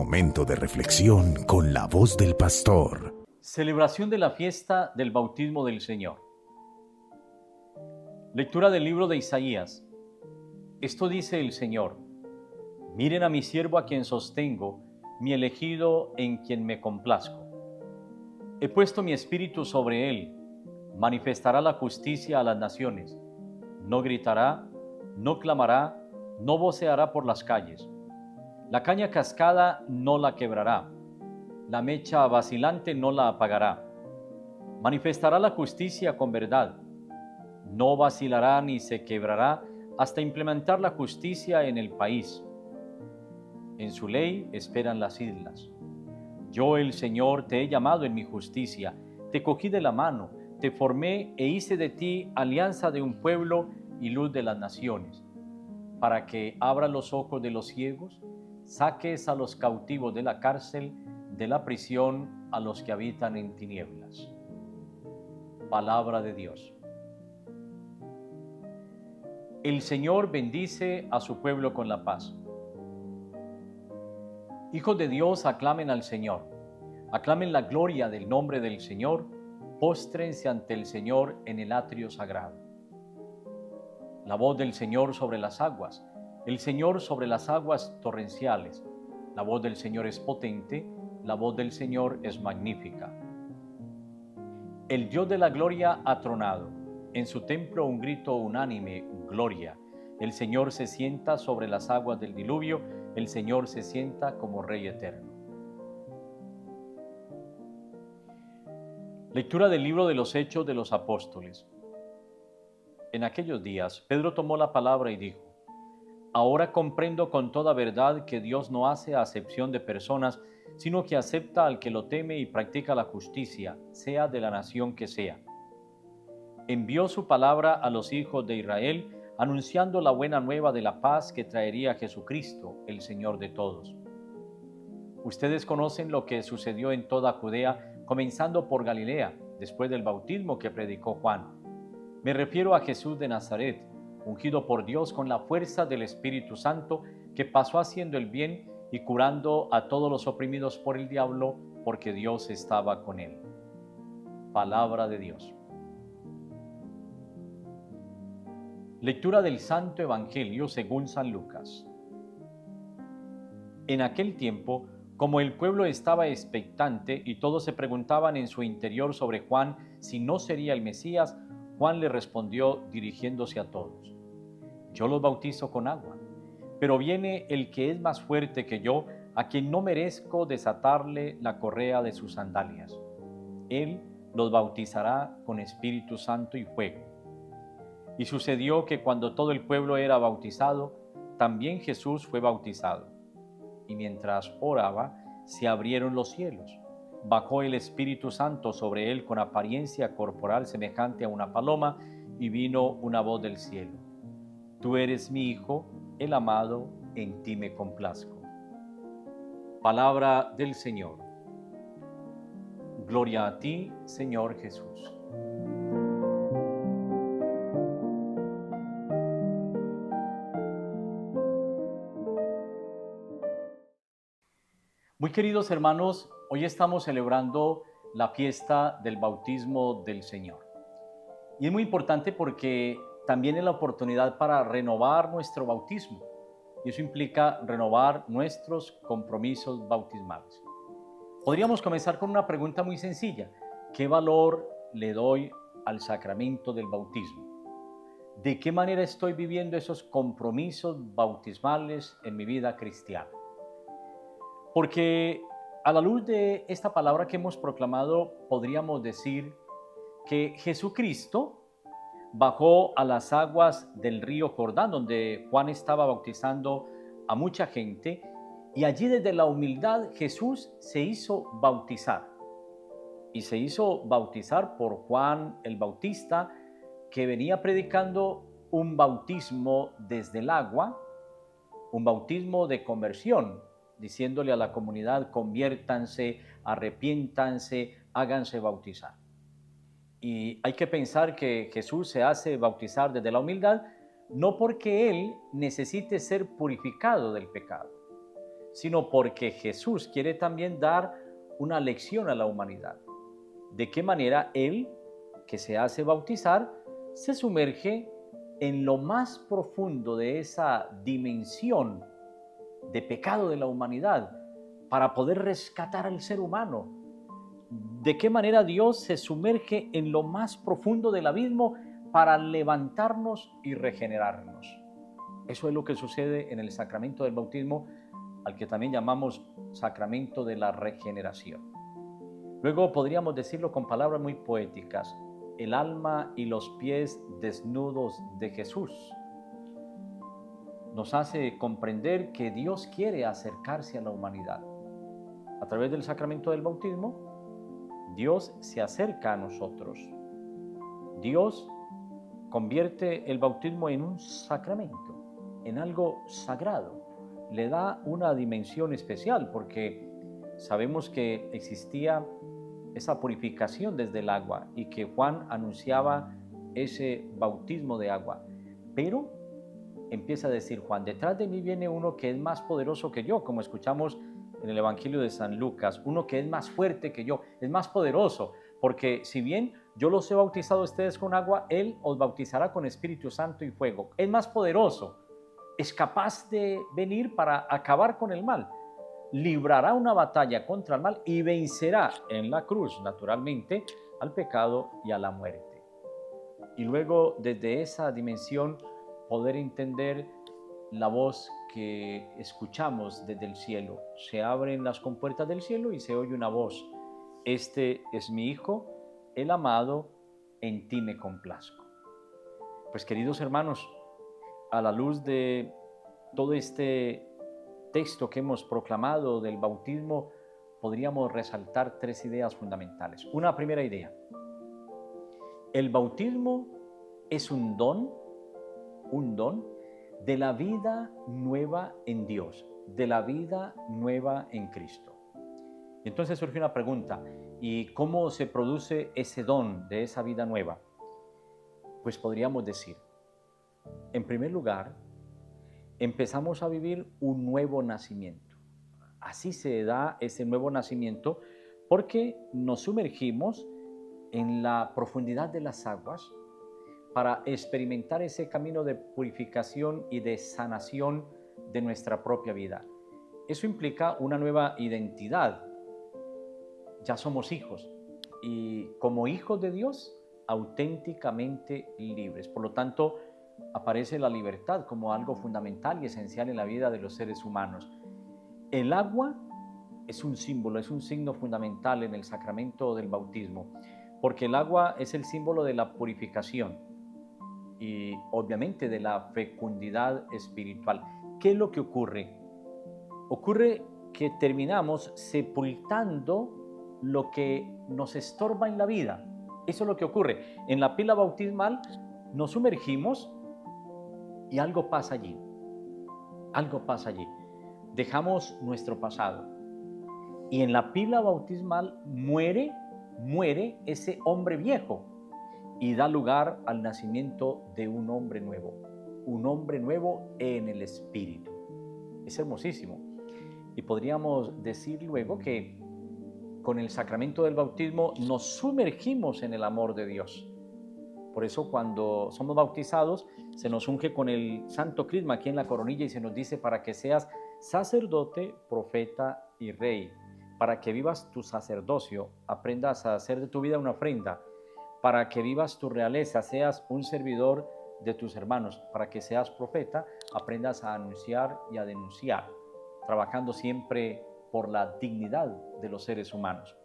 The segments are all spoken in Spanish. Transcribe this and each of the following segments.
momento de reflexión con la voz del pastor. Celebración de la fiesta del bautismo del Señor. Lectura del libro de Isaías. Esto dice el Señor: miren a mi siervo a quien sostengo, mi elegido en quien me complazco. He puesto mi espíritu sobre él, manifestará la justicia a las naciones. No gritará, no clamará, no voceará por las calles. La caña cascada no la quebrará, la mecha vacilante no la apagará. Manifestará la justicia con verdad, no vacilará ni se quebrará hasta implementar la justicia en el país. En su ley esperan las islas. Yo, el Señor, te he llamado en mi justicia, te cogí de la mano, te formé e hice de ti alianza de un pueblo y luz de las naciones, para que abra los ojos de los ciegos, saques a los cautivos de la cárcel, de la prisión a los que habitan en tinieblas. Palabra de Dios. El Señor bendice a su pueblo con la paz. Hijos de Dios, aclamen al Señor, aclamen la gloria del nombre del Señor, póstrense ante el Señor en el atrio sagrado. La voz del Señor sobre las aguas, el Señor sobre las aguas torrenciales. La voz del Señor es potente, la voz del Señor es magnífica. El Dios de la gloria ha tronado, en su templo un grito unánime, gloria. El Señor se sienta sobre las aguas del diluvio, el Señor se sienta como Rey eterno. Lectura del libro de los Hechos de los Apóstoles. En aquellos días, Pedro tomó la palabra y dijo: ahora comprendo con toda verdad que Dios no hace acepción de personas, sino que acepta al que lo teme y practica la justicia, sea de la nación que sea. Envió su palabra a los hijos de Israel, anunciando la buena nueva de la paz que traería Jesucristo, el Señor de todos. Ustedes conocen lo que sucedió en toda Judea, comenzando por Galilea, después del bautismo que predicó Juan. Me refiero a Jesús de Nazaret, ungido por Dios con la fuerza del Espíritu Santo, que pasó haciendo el bien y curando a todos los oprimidos por el diablo, porque Dios estaba con él. Palabra de Dios. Lectura del Santo Evangelio según San Lucas. En aquel tiempo, como el pueblo estaba expectante y todos se preguntaban en su interior sobre Juan si no sería el Mesías, Juan le respondió dirigiéndose a todos: yo los bautizo con agua, pero viene el que es más fuerte que yo, a quien no merezco desatarle la correa de sus sandalias. Él los bautizará con Espíritu Santo y fuego. Y sucedió que cuando todo el pueblo era bautizado, también Jesús fue bautizado. Y mientras oraba, se abrieron los cielos. Bajó el Espíritu Santo sobre él con apariencia corporal semejante a una paloma, y vino una voz del cielo: tú eres mi Hijo, el amado, en ti me complazco. Palabra del Señor. Gloria a ti, Señor Jesús. Muy queridos hermanos, hoy estamos celebrando la fiesta del bautismo del Señor. Y es muy importante porque también es la oportunidad para renovar nuestro bautismo. Y eso implica renovar nuestros compromisos bautismales. Podríamos comenzar con una pregunta muy sencilla: ¿qué valor le doy al sacramento del bautismo? ¿De qué manera estoy viviendo esos compromisos bautismales en mi vida cristiana? Porque a la luz de esta palabra que hemos proclamado, podríamos decir que Jesucristo bajó a las aguas del río Jordán, donde Juan estaba bautizando a mucha gente, y allí desde la humildad Jesús se hizo bautizar. Y se hizo bautizar por Juan el Bautista, que venía predicando un bautismo desde el agua, un bautismo de conversión, diciéndole a la comunidad: conviértanse, arrepiéntanse, háganse bautizar. Y hay que pensar que Jesús se hace bautizar desde la humildad, no porque Él necesite ser purificado del pecado, sino porque Jesús quiere también dar una lección a la humanidad. De qué manera Él, que se hace bautizar, se sumerge en lo más profundo de esa dimensión de pecado de la humanidad para poder rescatar al ser humano. De qué manera Dios se sumerge en lo más profundo del abismo para levantarnos y regenerarnos. Eso es lo que sucede en el sacramento del bautismo, al que también llamamos sacramento de la regeneración. Luego podríamos decirlo con palabras muy poéticas: el alma y los pies desnudos de Jesús. Nos hace comprender que Dios quiere acercarse a la humanidad. A través del sacramento del bautismo, Dios se acerca a nosotros. Dios convierte el bautismo en un sacramento, en algo sagrado. Le da una dimensión especial porque sabemos que existía esa purificación desde el agua y que Juan anunciaba ese bautismo de agua. Pero empieza a decir Juan: detrás de mí viene uno que es más poderoso que yo, como escuchamos en el Evangelio de San Lucas, uno que es más fuerte que yo, es más poderoso, porque si bien yo los he bautizado a ustedes con agua, Él os bautizará con Espíritu Santo y fuego. Es más poderoso, es capaz de venir para acabar con el mal, librará una batalla contra el mal y vencerá en la cruz, naturalmente, al pecado y a la muerte. Y luego, desde esa dimensión, poder entender la voz que escuchamos desde el cielo. Se abren las compuertas del cielo y se oye una voz: este es mi Hijo, el amado, en ti me complazco. Pues, queridos hermanos, a la luz de todo este texto que hemos proclamado del bautismo, podríamos resaltar tres ideas fundamentales. Una primera idea: el bautismo es un don de la vida nueva en Dios, de la vida nueva en Cristo. Y entonces surge una pregunta: ¿y cómo se produce ese don de esa vida nueva? Pues podríamos decir, en primer lugar, empezamos a vivir un nuevo nacimiento. Así se da ese nuevo nacimiento porque nos sumergimos en la profundidad de las aguas para experimentar ese camino de purificación y de sanación de nuestra propia vida. Eso implica una nueva identidad. Ya somos hijos y como hijos de Dios, auténticamente libres. Por lo tanto, aparece la libertad como algo fundamental y esencial en la vida de los seres humanos. El agua es un símbolo, es un signo fundamental en el sacramento del bautismo, porque el agua es el símbolo de la purificación y obviamente de la fecundidad espiritual. ¿Qué es lo que ocurre? Ocurre que terminamos sepultando lo que nos estorba en la vida. Eso es lo que ocurre. En la pila bautismal nos sumergimos y algo pasa allí. Algo pasa allí. Dejamos nuestro pasado. Y en la pila bautismal muere ese hombre viejo y da lugar al nacimiento de un hombre nuevo en el Espíritu. Es hermosísimo. Y podríamos decir luego que con el sacramento del bautismo nos sumergimos en el amor de Dios. Por eso cuando somos bautizados se nos unge con el santo crisma aquí en la coronilla y se nos dice: para que seas sacerdote, profeta y rey, para que vivas tu sacerdocio, aprendas a hacer de tu vida una ofrenda, para que vivas tu realeza, seas un servidor de tus hermanos, para que seas profeta, aprendas a anunciar y a denunciar, trabajando siempre por la dignidad de los seres humanos.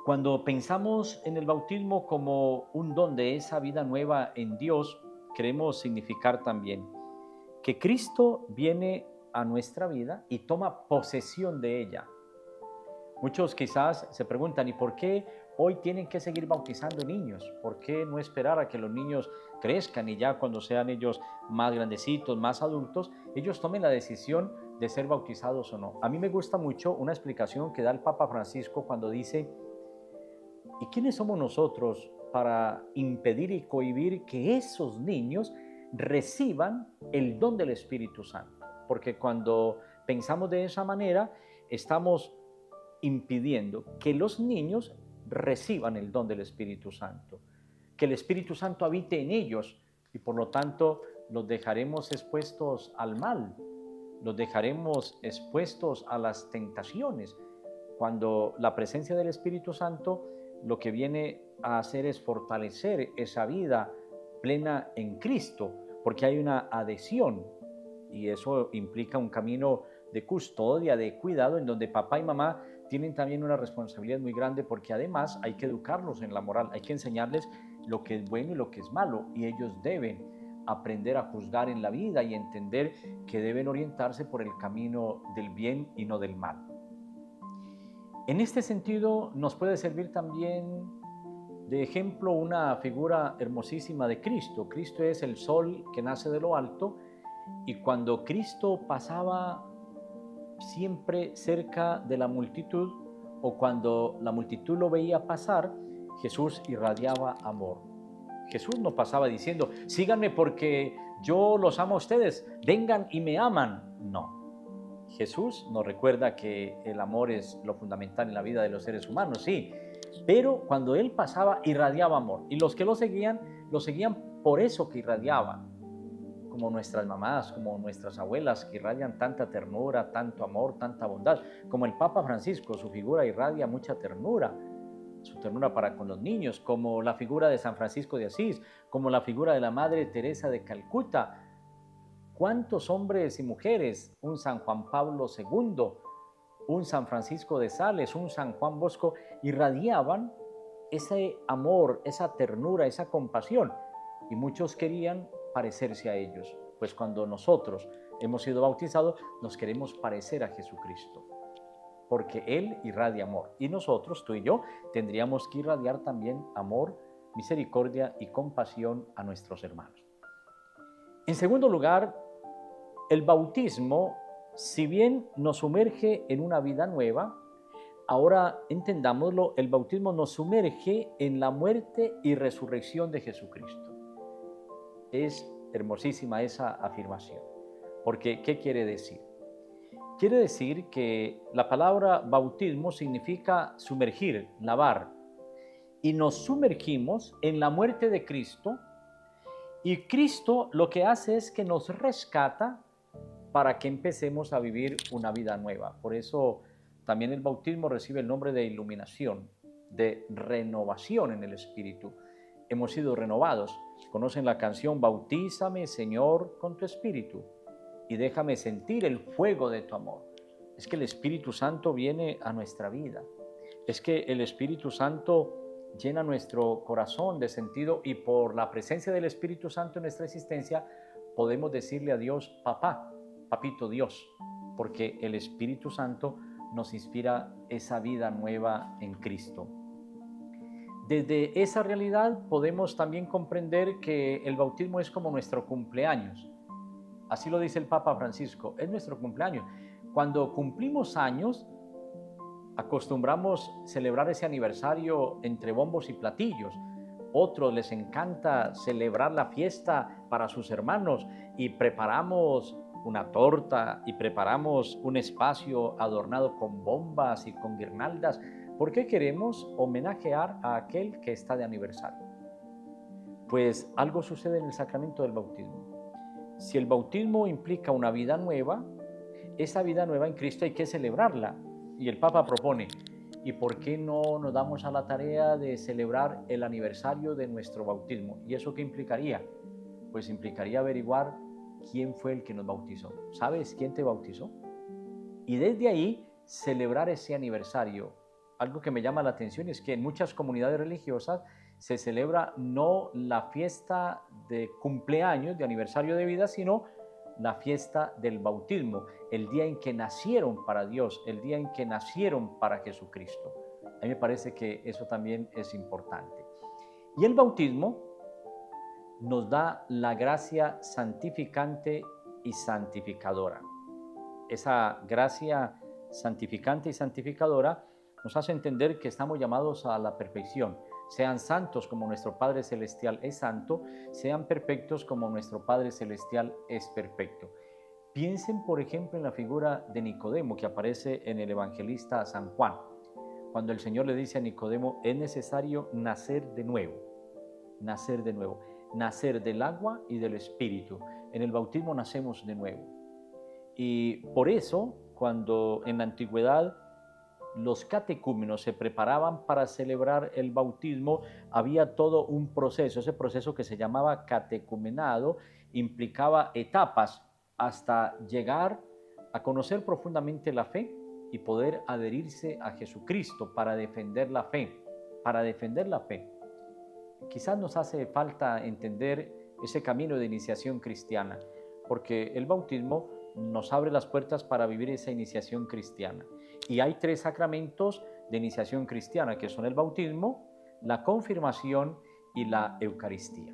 Cuando pensamos en el bautismo como un don de esa vida nueva en Dios, queremos significar también que Cristo viene a nuestra vida y toma posesión de ella. Muchos quizás se preguntan: ¿y por qué hoy tienen que seguir bautizando niños? ¿Por qué no esperar a que los niños crezcan y ya cuando sean ellos más grandecitos, más adultos, ellos tomen la decisión de ser bautizados o no? A mí me gusta mucho una explicación que da el Papa Francisco cuando dice: ¿y quiénes somos nosotros para impedir y cohibir que esos niños reciban el don del Espíritu Santo? Porque cuando pensamos de esa manera, estamos impidiendo que los niños reciban el don del Espíritu Santo, que el Espíritu Santo habite en ellos y por lo tanto los dejaremos expuestos al mal, los dejaremos expuestos a las tentaciones, cuando la presencia del Espíritu Santo lo que viene a hacer es fortalecer esa vida plena en Cristo, porque hay una adhesión y eso implica un camino de custodia, de cuidado, en donde papá y mamá tienen también una responsabilidad muy grande, porque además hay que educarlos en la moral, hay que enseñarles lo que es bueno y lo que es malo, y ellos deben aprender a juzgar en la vida y entender que deben orientarse por el camino del bien y no del mal. En este sentido, nos puede servir también de ejemplo una figura hermosísima de Cristo. Cristo es el sol que nace de lo alto, y cuando Cristo pasaba siempre cerca de la multitud, o cuando la multitud lo veía pasar, Jesús irradiaba amor. Jesús no pasaba diciendo, síganme porque yo los amo a ustedes, vengan y me aman. No. Jesús nos recuerda que el amor es lo fundamental en la vida de los seres humanos, sí, pero cuando Él pasaba irradiaba amor, y los que lo seguían por eso que irradiaba, como nuestras mamás, como nuestras abuelas que irradian tanta ternura, tanto amor, tanta bondad, como el Papa Francisco, su figura irradia mucha ternura, su ternura para con los niños, como la figura de San Francisco de Asís, como la figura de la Madre Teresa de Calcuta. ¿Cuántos hombres y mujeres, un San Juan Pablo II, un San Francisco de Sales, un San Juan Bosco, irradiaban ese amor, esa ternura, esa compasión? Y muchos querían parecerse a ellos, pues cuando nosotros hemos sido bautizados, nos queremos parecer a Jesucristo, porque Él irradia amor, y nosotros, tú y yo, tendríamos que irradiar también amor, misericordia y compasión a nuestros hermanos. En segundo lugar, el bautismo, si bien nos sumerge en una vida nueva, ahora entendámoslo, el bautismo nos sumerge en la muerte y resurrección de Jesucristo. Es hermosísima esa afirmación, porque ¿qué quiere decir? Quiere decir que la palabra bautismo significa sumergir, lavar, y nos sumergimos en la muerte de Cristo, y Cristo lo que hace es que nos rescata para que empecemos a vivir una vida nueva. Por eso también el bautismo recibe el nombre de iluminación, de renovación en el Espíritu. Hemos sido renovados. Conocen la canción Bautízame, Señor, con tu Espíritu y déjame sentir el fuego de tu amor. Es que el Espíritu Santo viene a nuestra vida. Es que el Espíritu Santo llena nuestro corazón de sentido, y por la presencia del Espíritu Santo en nuestra existencia podemos decirle a Dios, papá, papito Dios, porque el Espíritu Santo nos inspira esa vida nueva en Cristo. Desde esa realidad podemos también comprender que el bautismo es como nuestro cumpleaños. Así lo dice el Papa Francisco, es nuestro cumpleaños. Cuando cumplimos años, acostumbramos celebrar ese aniversario entre bombos y platillos. Otros les encanta celebrar la fiesta para sus hermanos y preparamos una torta y preparamos un espacio adornado con bombas y con guirnaldas, porque queremos homenajear a aquel que está de aniversario. Pues algo sucede en el sacramento del bautismo. Si el bautismo implica una vida nueva, esa vida nueva en Cristo hay que celebrarla. Y el Papa propone, ¿y por qué no nos damos a la tarea de celebrar el aniversario de nuestro bautismo? ¿Y eso qué implicaría? Pues implicaría averiguar quién fue el que nos bautizó. ¿Sabes quién te bautizó? Y desde ahí celebrar ese aniversario. Algo que me llama la atención es que en muchas comunidades religiosas se celebra no la fiesta de cumpleaños, de aniversario de vida, sino la fiesta del bautismo, el día en que nacieron para Dios, el día en que nacieron para Jesucristo. A mí me parece que eso también es importante. Y el bautismo nos da la gracia santificante y santificadora. Esa gracia santificante y santificadora nos hace entender que estamos llamados a la perfección. Sean santos como nuestro Padre Celestial es santo, sean perfectos como nuestro Padre Celestial es perfecto. Piensen, por ejemplo, en la figura de Nicodemo que aparece en el evangelista San Juan, cuando el Señor le dice a Nicodemo, es necesario nacer de nuevo, nacer de nuevo, nacer del agua y del Espíritu. En el bautismo nacemos de nuevo. Y por eso, cuando en la antigüedad los catecúmenos se preparaban para celebrar el bautismo, había todo un proceso. Ese proceso que se llamaba catecumenado implicaba etapas hasta llegar a conocer profundamente la fe y poder adherirse a Jesucristo para defender la fe, para defender la fe. Quizás nos hace falta entender ese camino de iniciación cristiana, porque el bautismo nos abre las puertas para vivir esa iniciación cristiana. Y hay 3 sacramentos de iniciación cristiana, que son el bautismo, la confirmación y la Eucaristía.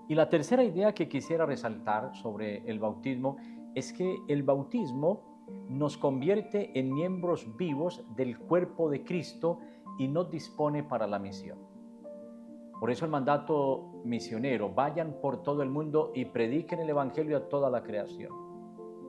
Y la tercera idea que quisiera resaltar sobre el bautismo es que el bautismo nos convierte en miembros vivos del cuerpo de Cristo y nos dispone para la misión. Por eso el mandato misionero, vayan por todo el mundo y prediquen el evangelio a toda la creación.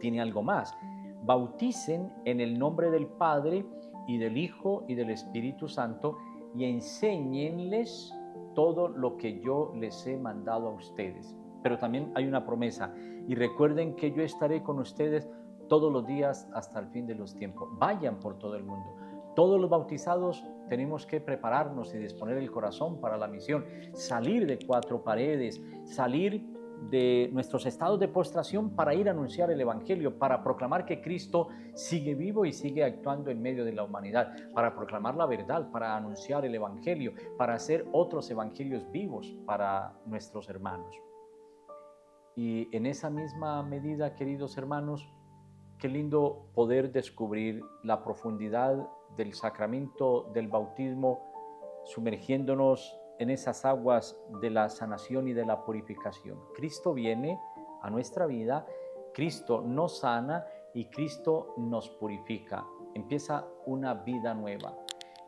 Tiene algo más, bauticen en el nombre del Padre y del Hijo y del Espíritu Santo y enséñenles todo lo que yo les he mandado a ustedes. Pero también hay una promesa, y recuerden que yo estaré con ustedes todos los días hasta el fin de los tiempos. Vayan por todo el mundo. Todos los bautizados tenemos que prepararnos y disponer el corazón para la misión, salir de 4 paredes, salir de nuestros estados de postración para ir a anunciar el evangelio, para proclamar que Cristo sigue vivo y sigue actuando en medio de la humanidad, para proclamar la verdad, para anunciar el evangelio, para hacer otros evangelios vivos para nuestros hermanos. Y en esa misma medida, queridos hermanos, qué lindo poder descubrir la profundidad del sacramento del bautismo, sumergiéndonos en esas aguas de la sanación y de la purificación. Cristo viene a nuestra vida, Cristo nos sana y Cristo nos purifica. Empieza una vida nueva,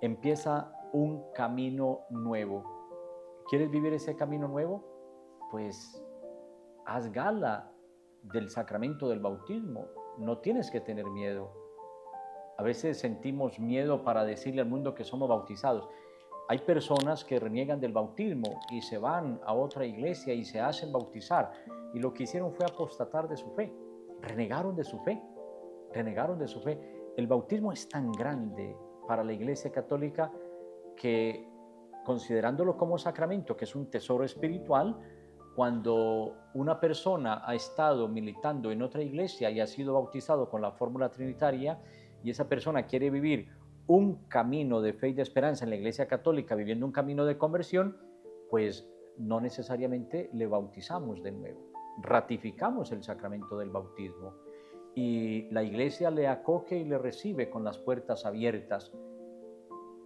empieza un camino nuevo. ¿Quieres vivir ese camino nuevo? Pues haz gala del sacramento del bautismo. No tienes que tener miedo. A veces sentimos miedo para decirle al mundo que somos bautizados. Hay personas que reniegan del bautismo y se van a otra iglesia y se hacen bautizar. Y lo que hicieron fue apostatar de su fe. Renegaron de su fe. Renegaron de su fe. El bautismo es tan grande para la Iglesia Católica que, considerándolo como sacramento, que es un tesoro espiritual, cuando una persona ha estado militando en otra iglesia y ha sido bautizado con la fórmula trinitaria y esa persona quiere vivir un camino de fe y de esperanza en la Iglesia Católica, viviendo un camino de conversión, pues no necesariamente le bautizamos de nuevo. Ratificamos el sacramento del bautismo y la Iglesia le acoge y le recibe con las puertas abiertas.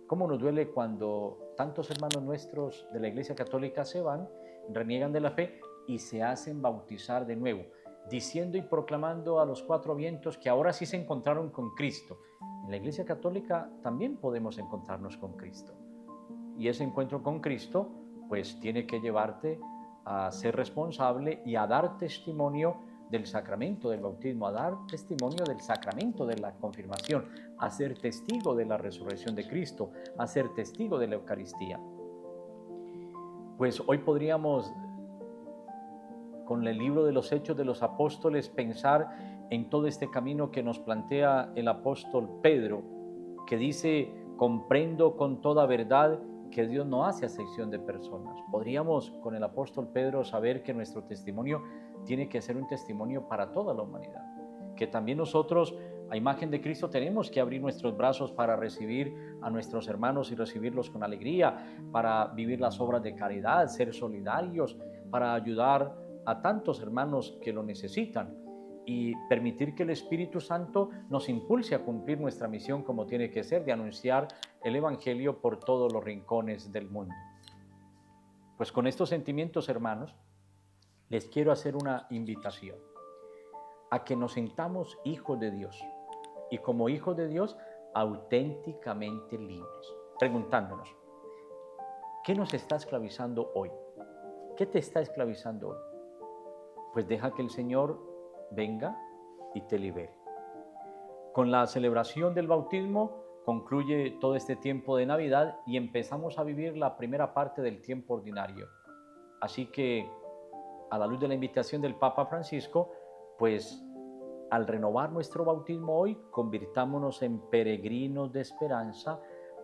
¿Cómo nos duele cuando tantos hermanos nuestros de la Iglesia Católica se van, reniegan de la fe y se hacen bautizar de nuevo, diciendo y proclamando a los 4 vientos que ahora sí se encontraron con Cristo? En la Iglesia Católica también podemos encontrarnos con Cristo. Y ese encuentro con Cristo, pues tiene que llevarte a ser responsable y a dar testimonio del sacramento del bautismo, a dar testimonio del sacramento de la confirmación, a ser testigo de la resurrección de Cristo, a ser testigo de la Eucaristía. Pues hoy podríamos, con el libro de los Hechos de los Apóstoles, pensar en todo este camino que nos plantea el apóstol Pedro, que dice: comprendo con toda verdad que Dios no hace acepción de personas. Podríamos, con el apóstol Pedro, saber que nuestro testimonio tiene que ser un testimonio para toda la humanidad, que también nosotros, a imagen de Cristo, tenemos que abrir nuestros brazos para recibir a nuestros hermanos y recibirlos con alegría, para vivir las obras de caridad, ser solidarios, para ayudar a tantos hermanos que lo necesitan y permitir que el Espíritu Santo nos impulse a cumplir nuestra misión como tiene que ser, de anunciar el Evangelio por todos los rincones del mundo. Pues con estos sentimientos, hermanos, les quiero hacer una invitación a que nos sintamos hijos de Dios y, como hijos de Dios, auténticamente libres, preguntándonos: ¿qué nos está esclavizando hoy? ¿Qué te está esclavizando hoy? Pues deja que el Señor venga y te libere. Con la celebración del bautismo concluye todo este tiempo de Navidad y empezamos a vivir la primera parte del tiempo ordinario. Así que, a la luz de la invitación del Papa Francisco, pues al renovar nuestro bautismo hoy, convirtámonos en peregrinos de esperanza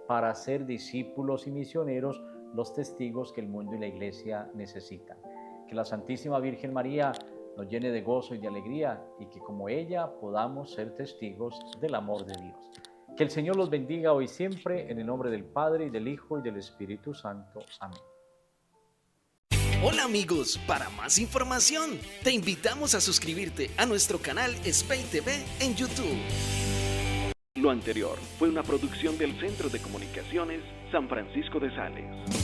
para ser discípulos y misioneros, los testigos que el mundo y la Iglesia necesitan. Que la Santísima Virgen María nos llene de gozo y de alegría y que como ella podamos ser testigos del amor de Dios. Que el Señor los bendiga hoy siempre, en el nombre del Padre, y del Hijo, y del Espíritu Santo. Amén. Hola amigos, para más información, te invitamos a suscribirte a nuestro canal Spey TV en YouTube. Lo anterior fue una producción del Centro de Comunicaciones San Francisco de Sales.